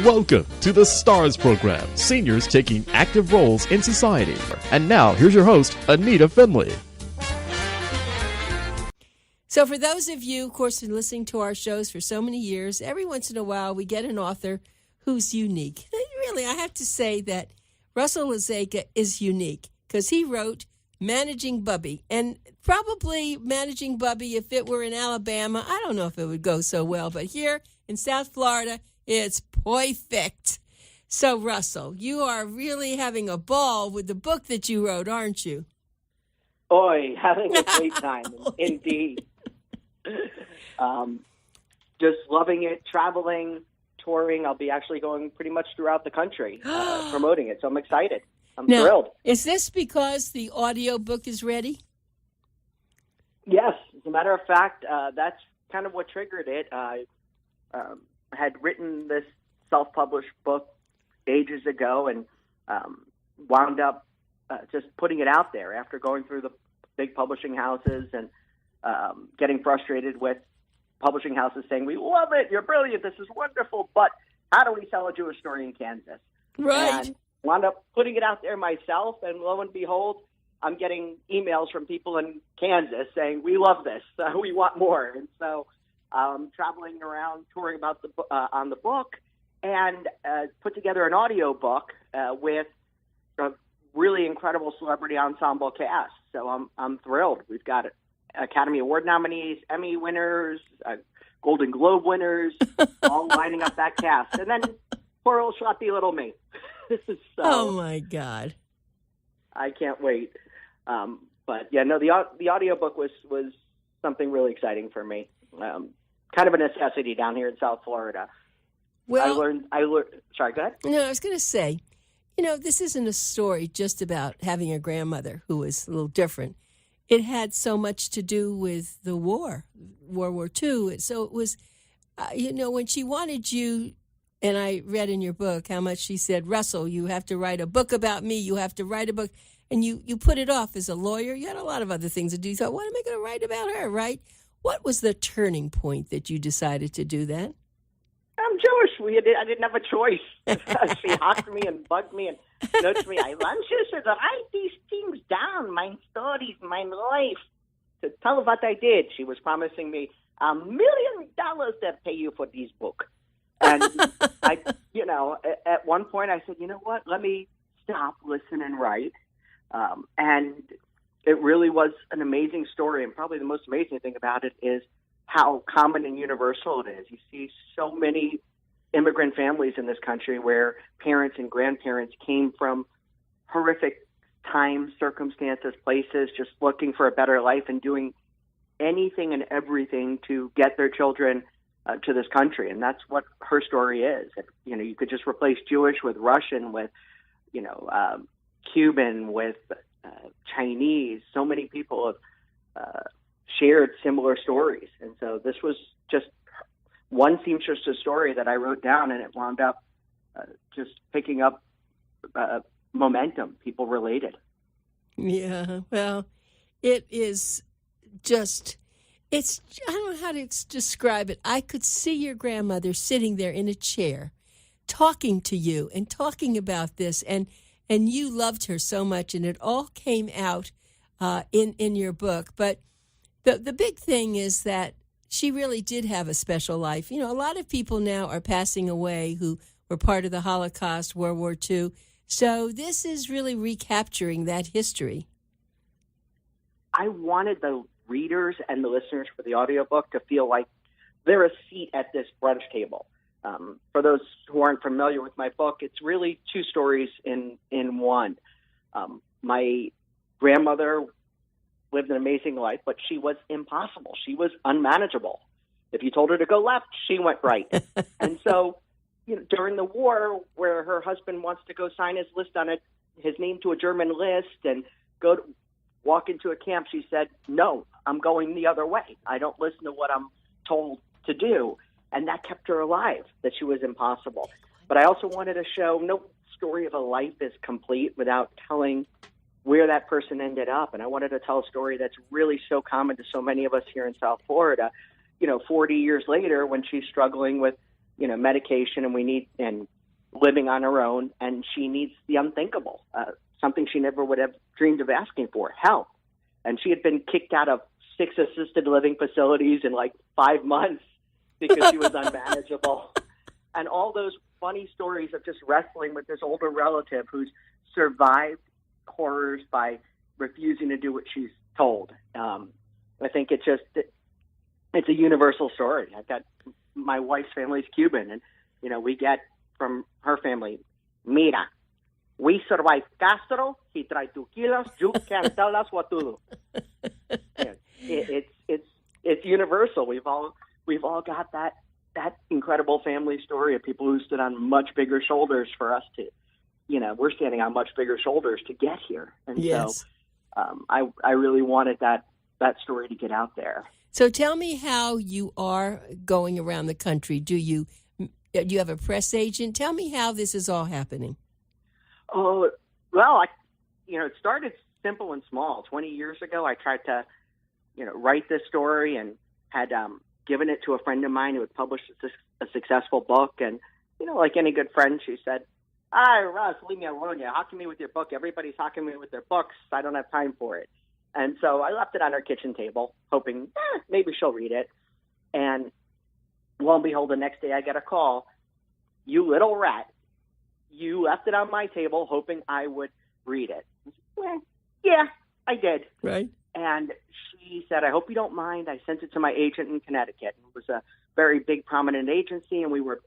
Welcome to the STARS program, seniors taking active roles in society. And now, here's your host, ANITA FINLEY. So for those of you, of course, who are listening to our shows for so many years, every once in a while we get an author who's unique. Really, I have to say that Russel Lazega is unique because he wrote Managing BUBBIE. And probably Managing BUBBIE, if it were in Alabama, I don't know if it would go so well. But here in South Florida, it's perfect. So, Russell, you are really having a ball with the book that you wrote, aren't you? Oi, having a great time, indeed. Just loving it, traveling, touring. I'll be actually going pretty much throughout the country promoting it, so I'm excited. I'm thrilled. Is this because the audio book is ready? Yes. As a matter of fact, that's kind of what triggered it. I had written this self-published book ages ago and wound up just putting it out there after going through the big publishing houses and getting frustrated with publishing houses saying, we love it, you're brilliant, this is wonderful, but how do we sell a Jewish story in Kansas? Right. And wound up putting it out there myself, and lo and behold, I'm getting emails from people in Kansas saying, we love this, we want more. And so traveling around, touring about on the book, and put together an audio book with a really incredible celebrity ensemble cast. So I'm thrilled. We've got Academy Award nominees, Emmy winners, Golden Globe winners, all lining up that cast. And then poor old sloppy little me. So, oh, my God. I can't wait. But, yeah, no, the audiobook was something really exciting for me. Kind of a necessity down here in South Florida. Well, I learned. Sorry, go ahead. No, I was going to say, this isn't a story just about having a grandmother who was a little different. It had so much to do with the war, World War II. So it was, when she wanted you, and I read in your book how much she said, Russell, you have to write a book about me. You have to write a book. And you put it off as a lawyer. You had a lot of other things to do. You thought, what am I going to write about her, right? What was the turning point that you decided to do that? I'm Jewish. I didn't have a choice. She hocked me and bugged me and nudged me. I want you to write these things down, my stories, my life. To tell her what I did. She was promising me $1 million to pay you for this book. And at one point I said, you know what? Let me stop, listen, and write. And it really was an amazing story. And probably the most amazing thing about it is how common and universal it is. You see so many immigrant families in this country where parents and grandparents came from horrific times, circumstances, places, just looking for a better life and doing anything and everything to get their children to this country. And that's what her story is. You could just replace Jewish with Russian, with, Cuban, with Chinese. So many people have shared similar stories. And so this was just one seamstress' story that I wrote down, and it wound up just picking up momentum. People related. Yeah, well, it is just, I don't know how to describe it. I could see your grandmother sitting there in a chair talking to you and talking about this, and you loved her so much, and it all came out in your book. But the big thing is that she really did have a special life. A lot of people now are passing away who were part of the Holocaust, World War II. So this is really recapturing that history. I wanted the readers and the listeners for the audiobook to feel like they're a seat at this brunch table. For those who aren't familiar with my book, it's really two stories in one. My grandmother lived an amazing life, but she was impossible. She was unmanageable. If you told her to go left, she went right. And so, during the war, where her husband wants to go sign his name to a German list and walk into a camp, she said, no, I'm going the other way. I don't listen to what I'm told to do. And that kept her alive, that she was impossible. But I also wanted to show no story of a life is complete without telling where that person ended up. And I wanted to tell a story that's really so common to so many of us here in South Florida. 40 years later, when she's struggling with, medication and living on her own, and she needs the unthinkable, something she never would have dreamed of asking for, help. And she had been kicked out of 6 assisted living facilities in like 5 months because she was unmanageable. And all those funny stories of just wrestling with this older relative who's survived horrors by refusing to do what she's told. I think it's a universal story. I've got my wife's family's Cuban, and we get from her family, mira, we survived Castro. He tried to kill us. You can't tell us what to do. It's universal. We've all got that incredible family story of people who stood on much bigger shoulders for us to, we're standing on much bigger shoulders to get here. And yes. So I really wanted that story to get out there. So tell me how you are going around the country. Do you have a press agent? Tell me how this is all happening. Oh, well, it started simple and small. 20 years ago, I tried to, write this story and had given it to a friend of mine who had published a successful book. And, like any good friend, she said, "Hi, Russ, leave me alone. You're hawking me with your book. Everybody's hawking me with their books. I don't have time for it." And so I left it on her kitchen table, hoping maybe she'll read it. And lo and behold, the next day I get a call. "You little rat, you left it on my table hoping I would read it." Well, yeah, I did. Right. And she said, "I hope you don't mind. I sent it to my agent in Connecticut." It was a very big, prominent agency, and we were,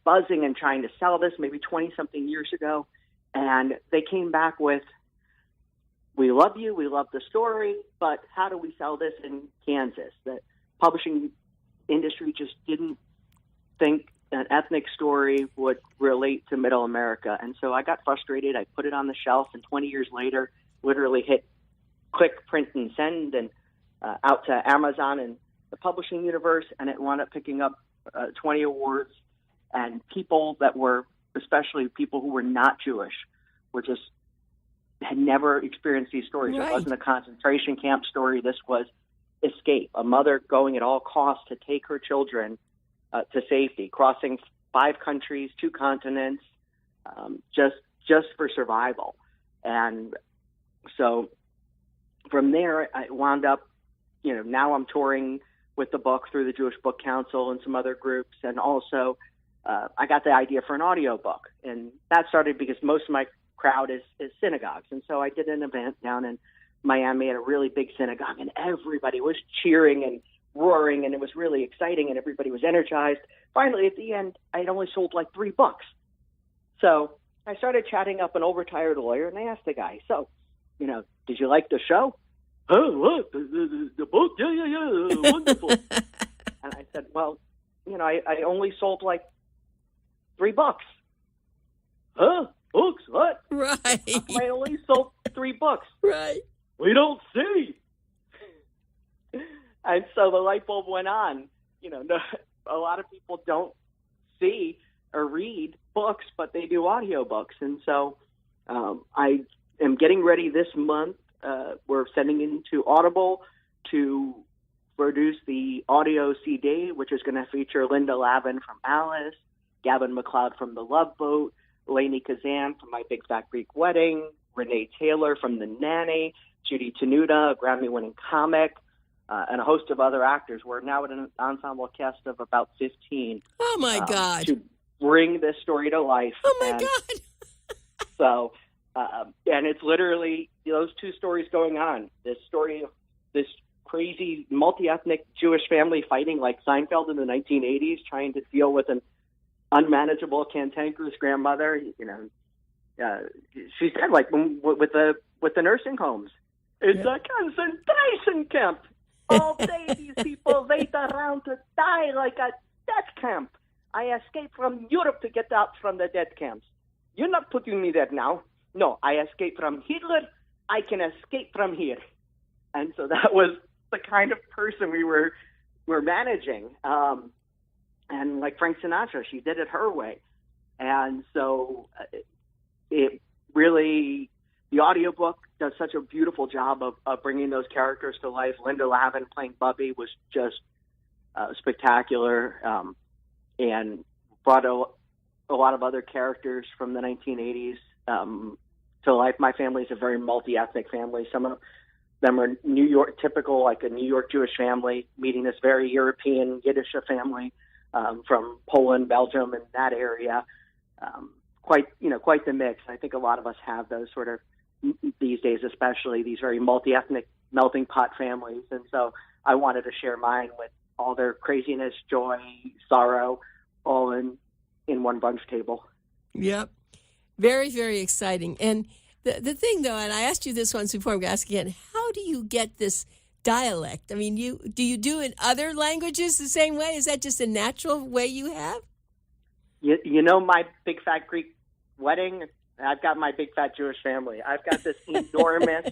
buzzing and trying to sell this maybe 20-something years ago. And they came back with, "We love you. We love the story, but how do we sell this in Kansas?" The publishing industry just didn't think an ethnic story would relate to Middle America. And so I got frustrated. I put it on the shelf, and 20 years later, literally hit click, print, and send, and out to Amazon and the publishing universe, and it wound up picking up 20 awards. And people that were, especially people who were not Jewish, had never experienced these stories. Right. It wasn't a concentration camp story. This was escape, a mother going at all costs to take her children to safety, crossing 5 countries, 2 continents, just for survival. And so from there, I wound up, now I'm touring with the book through the Jewish Book Council and some other groups. And also I got the idea for an audio book. And that started because most of my crowd is synagogues. And so I did an event down in Miami at a really big synagogue, and everybody was cheering and roaring, and it was really exciting, and everybody was energized. Finally, at the end, I'd only sold like 3 books. So I started chatting up an overtired lawyer, and I asked the guy, "So, did you like the show?" "Oh, what? The book? Yeah, wonderful." And I said, "Well, I only sold like 3 books." "Huh? Books? What?" Right. "I only sold 3 books." Right. "We don't see." And so the light bulb went on. A lot of people don't see or read books, but they do audiobooks. And so I am getting ready this month. We're sending into Audible to produce the audio CD, which is going to feature Linda Lavin from Alice, Gavin MacLeod from The Love Boat, Lainey Kazan from My Big Fat Greek Wedding, Renee Taylor from The Nanny, Judy Tenuta, a Grammy-winning comic, and a host of other actors. We're now at an ensemble cast of about 15. Oh, my God. To bring this story to life. Oh, my God. So, and it's literally those 2 stories going on. This story of this crazy multi-ethnic Jewish family fighting like Seinfeld in the 1980s, trying to deal with an unmanageable, cantankerous grandmother. She said, like, with the nursing homes, it's a concentration camp. All day these people wait around to die like a death camp. I escaped from Europe to get out from the death camps. You're not putting me there now. No, I escaped from Hitler. I can escape from here. And so that was the kind of person we were managing. And like Frank Sinatra, she did it her way. And so it really, the audiobook does such a beautiful job of bringing those characters to life. Linda Lavin playing Bubbie was just spectacular, and brought a lot of other characters from the 1980s to life. My family is a very multi-ethnic family. Some of them are New York, typical, like a New York Jewish family, meeting this very European Yiddish family from Poland, Belgium, and that area. Quite the mix. I think a lot of us have those sort of, these days especially, these very multi-ethnic melting pot families. And so I wanted to share mine with all their craziness, joy, sorrow, all in one brunch table. Yep. Very, very exciting. And the thing, though, and I asked you this once before, I'm going to ask again, how do you get this dialect? I mean, do you do in other languages the same way? Is that just a natural way you have? You know, my big fat Greek wedding, I've got my big fat Jewish family. I've got this enormous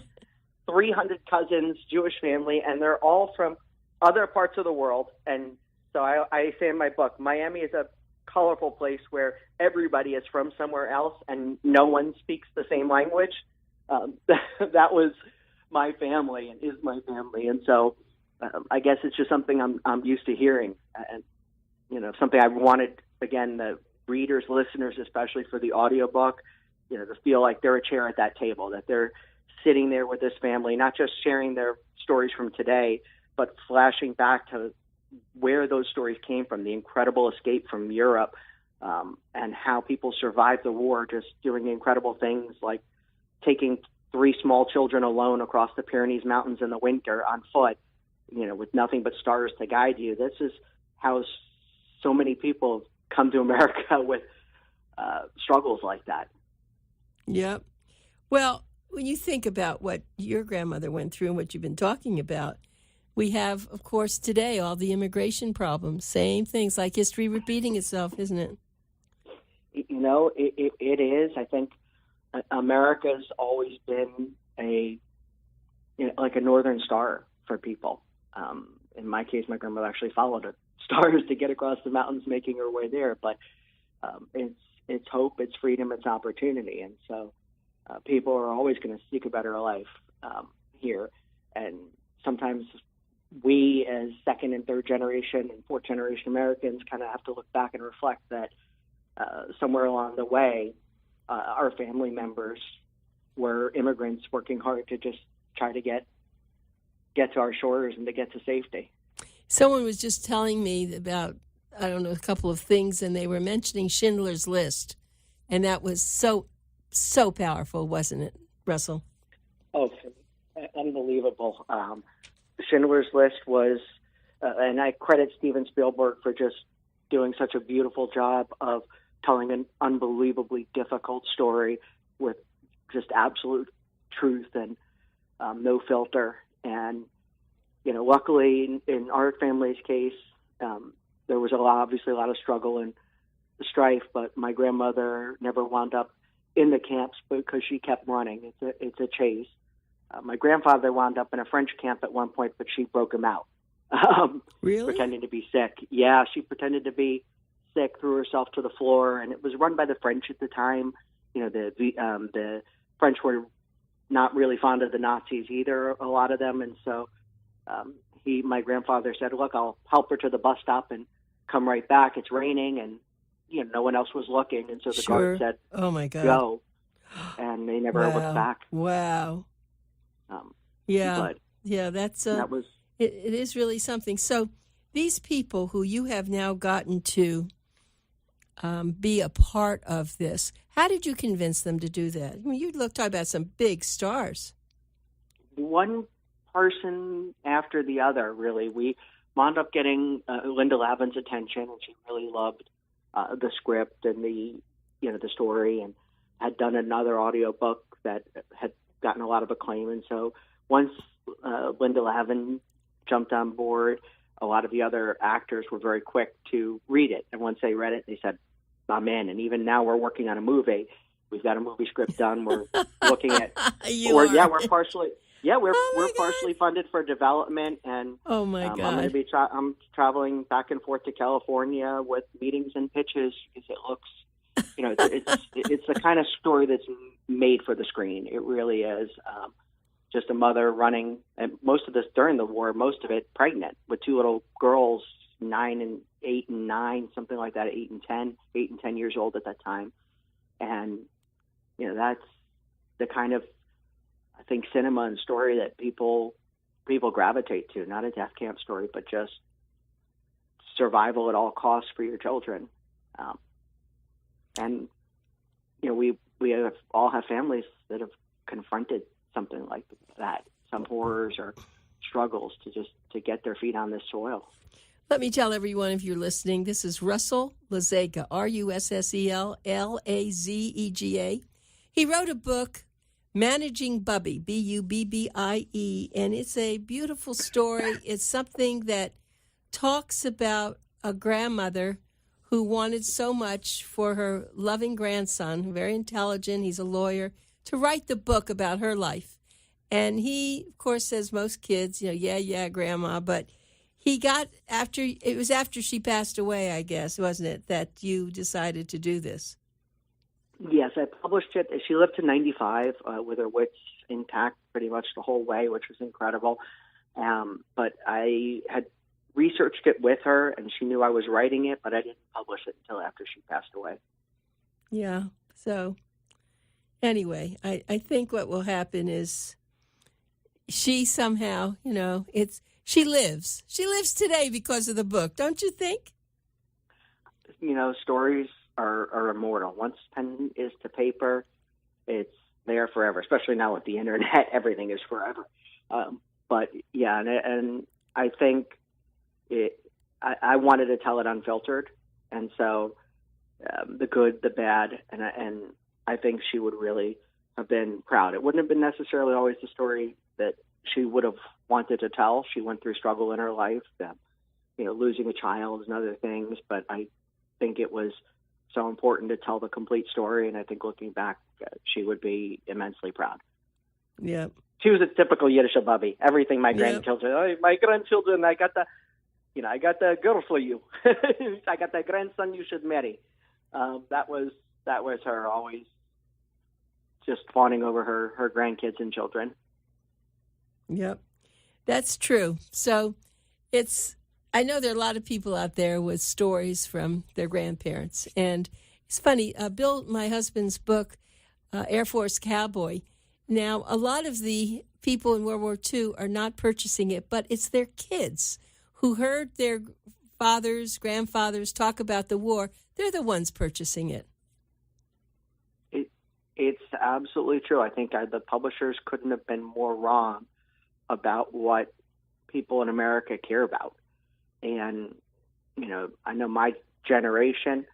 300 cousins Jewish family, and they're all from other parts of the world. And so I say in my book, Miami is a colorful place where everybody is from somewhere else and no one speaks the same language. That was my family and is my family. And so I guess it's just something I'm used to hearing, and, you know, something I wanted, again, the readers, listeners, especially for the audiobook, you know, to feel like they're a chair at that table, that they're sitting there with this family, not just sharing their stories from today, but flashing back to where those stories came from, the incredible escape from Europe, and how people survived the war, just doing incredible things like taking 3 small children alone across the Pyrenees Mountains in the winter on foot, you know, with nothing but stars to guide you. This is how so many people come to America with struggles like that. Yep. Well, when you think about what your grandmother went through and what you've been talking about, we have, of course, today all the immigration problems, same things, like history repeating itself, isn't it? You know, it is. I think America's always been like a northern star for people. In my case, my grandmother actually followed the stars to get across the mountains, making her way there. But it's hope, it's freedom, it's opportunity. And so people are always going to seek a better life here. And sometimes we, as second and third generation and fourth generation Americans, kind of have to look back and reflect that somewhere along the way, our family members were immigrants working hard to just try to get to our shores and to get to safety. Someone was just telling me about, I don't know, a couple of things, and they were mentioning Schindler's List, and that was so powerful, wasn't it, Russell? Oh, unbelievable. Schindler's List was, and I credit Steven Spielberg for just doing such a beautiful job of telling an unbelievably difficult story with just absolute truth and no filter. And, you know, luckily in our family's case, there was obviously a lot of struggle and strife, but my grandmother never wound up in the camps because she kept running. It's a chase. My grandfather wound up in a French camp at one point, but she broke him out. Really? Pretending to be sick. Yeah, she pretended to be sick, threw herself to the floor, and it was run by the French at the time. You know, the French were not really fond of the Nazis either, a lot of them, and so my grandfather said, "Look, I'll help her to the bus stop and come right back. It's raining," and you know, no one else was looking, and so the guard said, "Oh my God, go," and they never looked back. Wow. That's that was. It is really something. So these people who you have now gotten to be a part of this, how did you convince them to do that? I mean, you talk about some big stars. One person after the other, really. We wound up getting Linda Lavin's attention, and she really loved the script and the story, and had done another audiobook that had gotten a lot of acclaim. And so once Linda Lavin jumped on board, a lot of the other actors were very quick to read it. And once they read it, they said, I'm in. And even now we're working on a movie. We've got a movie script done. We're looking at, we're partially funded for development. And oh my God, I'm going to be I'm traveling back and forth to California with meetings and pitches because it looks, it's the kind of story that's made for the screen. It really is. Just a mother running, and most of this during the war, most of it pregnant with 2 little girls, 9 and 8 and 9, something like that, 8 and 10 years old at that time. And, that's the kind of, I think, cinema and story that people gravitate to, not a death camp story, but just survival at all costs for your children. And, we all have families that have confronted something like that, some horrors or struggles to get their feet on this soil. Let me tell everyone, if you're listening, this is Russel Lazega, Russel Lazega. He wrote a book, Managing BUBBIE, Bubbie, and it's a beautiful story. It's something that talks about a grandmother who wanted so much for her loving grandson, very intelligent, he's a lawyer, to write the book about her life. And he, of course, says most kids, yeah, grandma, but it was after she passed away, I guess, wasn't it, that you decided to do this? Yes, I published it. She lived to 95 with her wits intact pretty much the whole way, which was incredible. But I had researched it with her, and she knew I was writing it, but I didn't publish it until after she passed away. Yeah. So anyway, I think what will happen is she somehow, she lives. She lives today because of the book, don't you think? Stories are immortal. Once pen is to paper, it's there forever, especially now with the internet. Everything is forever. But, yeah, and I think I wanted to tell it unfiltered. And so the good, the bad, and I think she would really have been proud. It wouldn't have been necessarily always the story that she would have wanted to tell. She went through struggle in her life, losing a child and other things, but I think it was so important to tell the complete story, and I think looking back, she would be immensely proud. Yeah. She was a typical Yiddish Bubbie. Everything my grandchildren, I got the girl for you. I got the grandson you should marry. That was her, always just fawning over her grandkids and children. Yep, that's true. So I know there are a lot of people out there with stories from their grandparents. And it's funny, Bill, my husband's book, Air Force Cowboy, now a lot of the people in World War II are not purchasing it, but it's their kids who heard their fathers, grandfathers talk about the war. They're the ones purchasing it. It's absolutely true. I think the publishers couldn't have been more wrong about what people in America care about. And, I know my generation,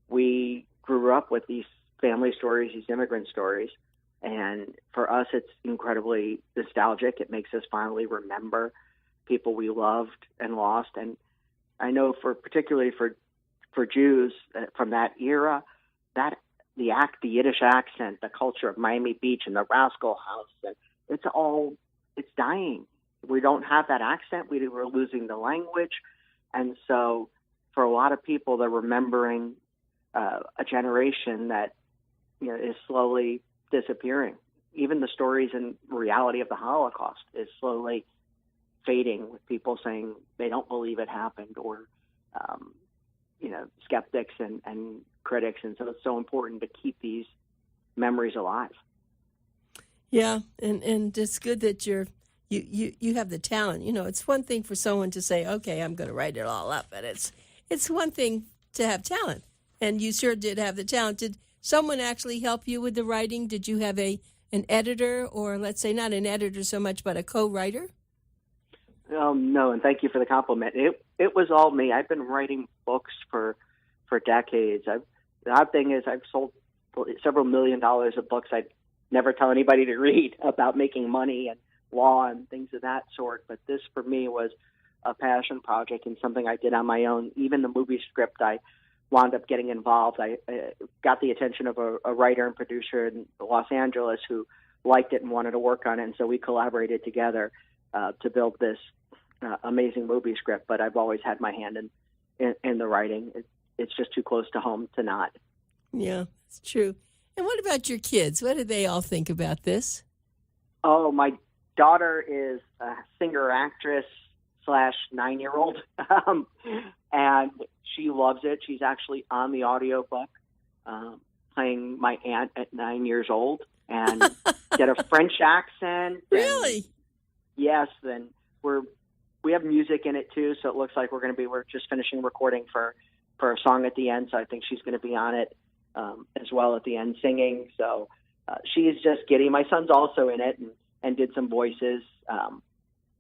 we grew up with these family stories, these immigrant stories. And for us, it's incredibly nostalgic. It makes us finally remember people we loved and lost. And I know particularly for Jews from that era, that the Yiddish accent, the culture of Miami Beach and the Rascal House, it's dying. We don't have that accent. We're losing the language. And so for a lot of people, they're remembering a generation that is slowly disappearing. Even the stories and reality of the Holocaust is slowly fading, with people saying they don't believe it happened, or skeptics and critics. And so it's so important to keep these memories alive. Yeah, and it's good that you have the talent. It's one thing for someone to say, okay, I'm going to write it all up, but it's one thing to have talent, and you sure did have the talent. Did someone actually help you with the writing? Did you have an editor, or let's say not an editor so much, but a co-writer? No, and thank you for the compliment. It was all me. I've been writing books for decades. The odd thing is I've sold several $1 million of books I'd never tell anybody to read, about making money and law and things of that sort. But this, for me, was a passion project and something I did on my own. Even the movie script, I wound up getting involved. I got the attention of a writer and producer in Los Angeles who liked it and wanted to work on it. And so we collaborated together to build this amazing movie script. But I've always had my hand in the writing. It's just too close to home to not. Yeah, it's true. And what about your kids? What do they all think about this? Oh, my daughter is a singer-actress, 8/9-year-old. And she loves it. She's actually on the audiobook, playing my aunt at 9 years old, and get a French accent. Really? Yes. And we have music in it too, so it looks like we're just finishing recording for a song at the end. So I think she's going to be on it as well at the end singing. So she is just giddy. My son's also in it and did some voices,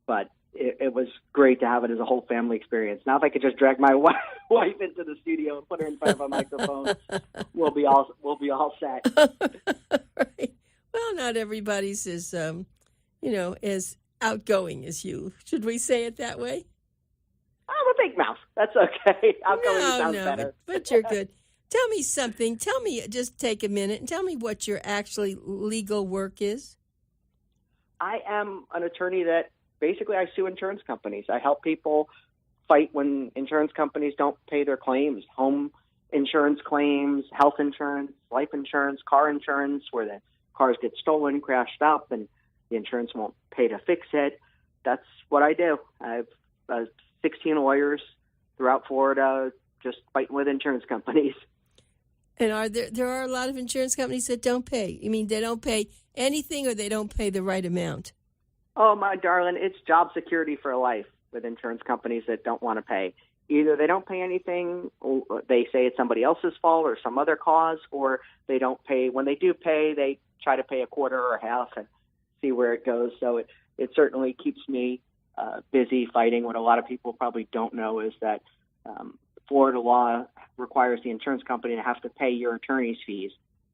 but it was great to have it as a whole family experience. Now, if I could just drag my wife into the studio and put her in front of a microphone, we'll be all set. Right. Well, not everybody's as as outgoing as you. Should we say it that way? I'm a big mouth. That's okay. Outgoing sounds better. But you're good. Tell me something. Just take a minute and tell me what your actually legal work is. I am an attorney that basically I sue insurance companies. I help people fight when insurance companies don't pay their claims, home insurance claims, health insurance, life insurance, car insurance, where the cars get stolen, crashed up, and the insurance won't pay to fix it. That's what I do. I have 16 lawyers throughout Florida just fighting with insurance companies. And there are a lot of insurance companies that don't pay? You mean they don't pay anything, or they don't pay the right amount? Oh, my darling, it's job security for life with insurance companies that don't want to pay. Either they don't pay anything, or they say it's somebody else's fault or some other cause, or they don't pay. When they do pay, they try to pay a quarter or a half and see where it goes. So it certainly keeps me busy fighting. What a lot of people probably don't know is that Florida law requires the insurance company to have to pay your attorney's fees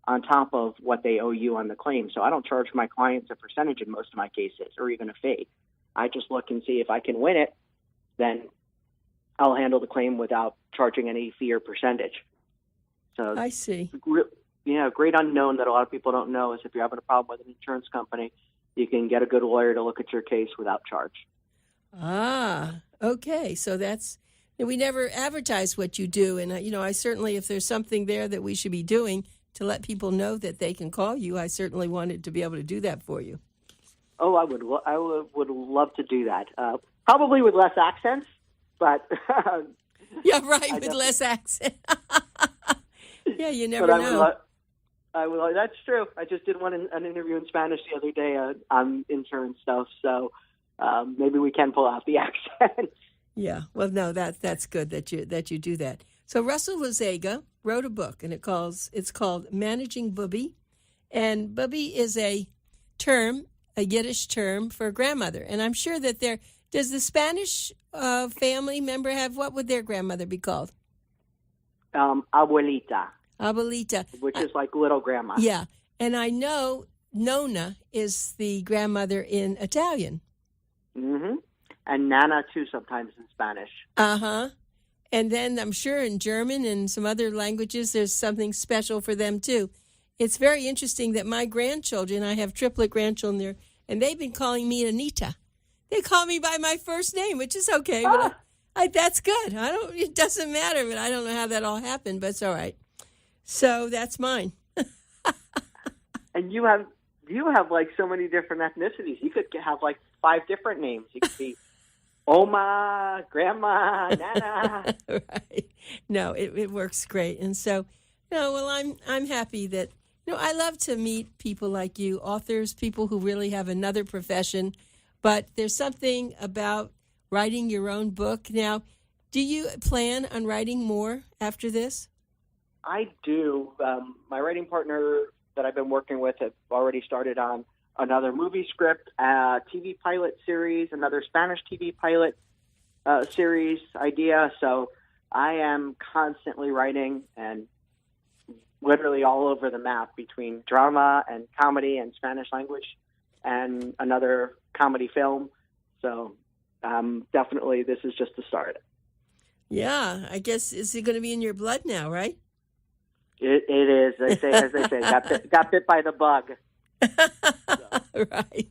on top of what they owe you on the claim. So I don't charge my clients a percentage in most of my cases, or even a fee. I just look and see if I can win it, then I'll handle the claim without charging any fee or percentage. So I see. Great unknown that a lot of people don't know is if you're having a problem with an insurance company, you can get a good lawyer to look at your case without charge. Ah, okay. So we never advertise what you do. And, I certainly, if there's something there that we should be doing to let people know that they can call you, I certainly wanted to be able to do that for you. Oh, I would love to do that. Probably with less accents, but yeah, right, with less accent. Yeah, you never know. That's true. I just did an interview in Spanish the other day on insurance stuff, so maybe we can pull out the accent. Yeah, well, no, that's good that you do that. So Russel Lazega wrote a book, and it's called Managing BUBBIE, and BUBBIE is a Yiddish term for grandmother, and I'm sure that does the Spanish family member have, what would their grandmother be called? Abuelita. Abuelita. Which is like little grandma. Yeah, and I know Nonna is the grandmother in Italian. Mm-hmm. And Nana, too, sometimes in Spanish. Uh-huh. And then I'm sure in German and some other languages, there's something special for them, too. It's very interesting that my grandchildren, I have triplet grandchildren there, and they've been calling me Anita. They call me by my first name, which is okay, but that's good. It doesn't matter, but I don't know how that all happened, but it's all right. So that's mine. And you have like so many different ethnicities. You could have like 5 different names. You could be Oma, Grandma, Nana. Right. No, it works great. And so, I'm happy that, I love to meet people like you, authors, people who really have another profession, but there's something about writing your own book. Now, do you plan on writing more after this? I do. My writing partner that I've been working with have already started on another movie script, a TV pilot series, another Spanish TV pilot series idea. So I am constantly writing and literally all over the map between drama and comedy and Spanish language and another comedy film. So definitely this is just the start. Yeah, I guess, is it going to be in your blood now, right? It is. As they say, got bit by the bug. Right.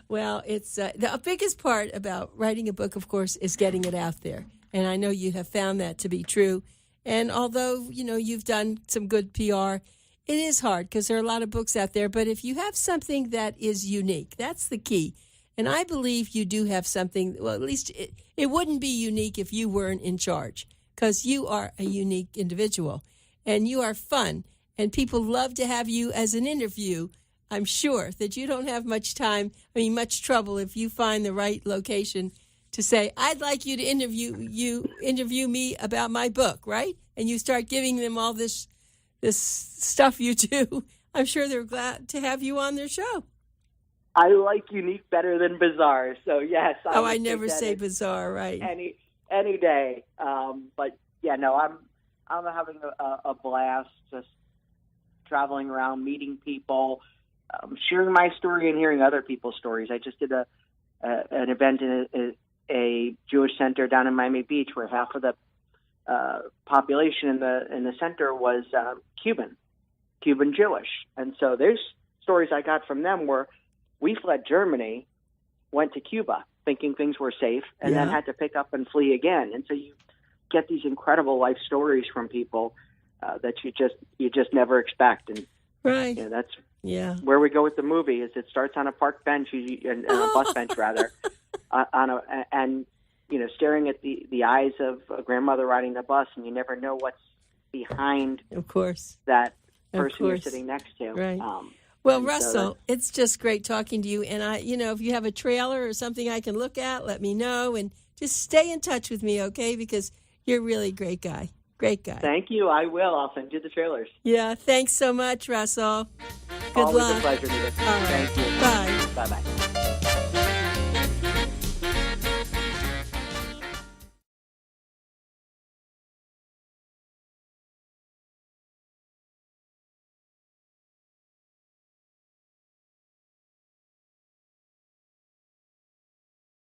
Well, it's the biggest part about writing a book, of course, is getting it out there. And I know you have found that to be true. And although, you've done some good PR, it is hard because there are a lot of books out there. But if you have something that is unique, that's the key. And I believe you do have something, well, at least it wouldn't be unique if you weren't in charge, because you are a unique individual and you are fun. And people love to have you as an interview. I'm sure that you don't have much trouble if you find the right location to say, I'd like you to interview me about my book, right? And you start giving them all this stuff you do. I'm sure they're glad to have you on their show. I like unique better than bizarre, so yes. I never say bizarre, right? Any day, but yeah, no, I'm having a blast just traveling around, meeting people, sharing my story and hearing other people's stories. I just did an event in a Jewish center down in Miami Beach where half of the population in the center was Cuban Jewish, and so there's stories I got from them where we fled Germany, went to Cuba thinking things were safe, and then had to pick up and flee again. And so you get these incredible life stories from people that you just never expect. And right, that's where we go with the movie. Is it starts on a park bench, a bus bench rather, and staring at the eyes of a grandmother riding the bus, and you never know what's behind. Of course, that person you're sitting next to. Right. Well, Russell, it's just great talking to you. And if you have a trailer or something I can look at, let me know. And just stay in touch with me, okay? Because you're really a great guy. Great guy. Thank you. I will. I'll send you the trailers. Yeah. Thanks so much, Russell. Good Always luck. a pleasure, Nita. All right. Thank you. Bye. Bye-bye.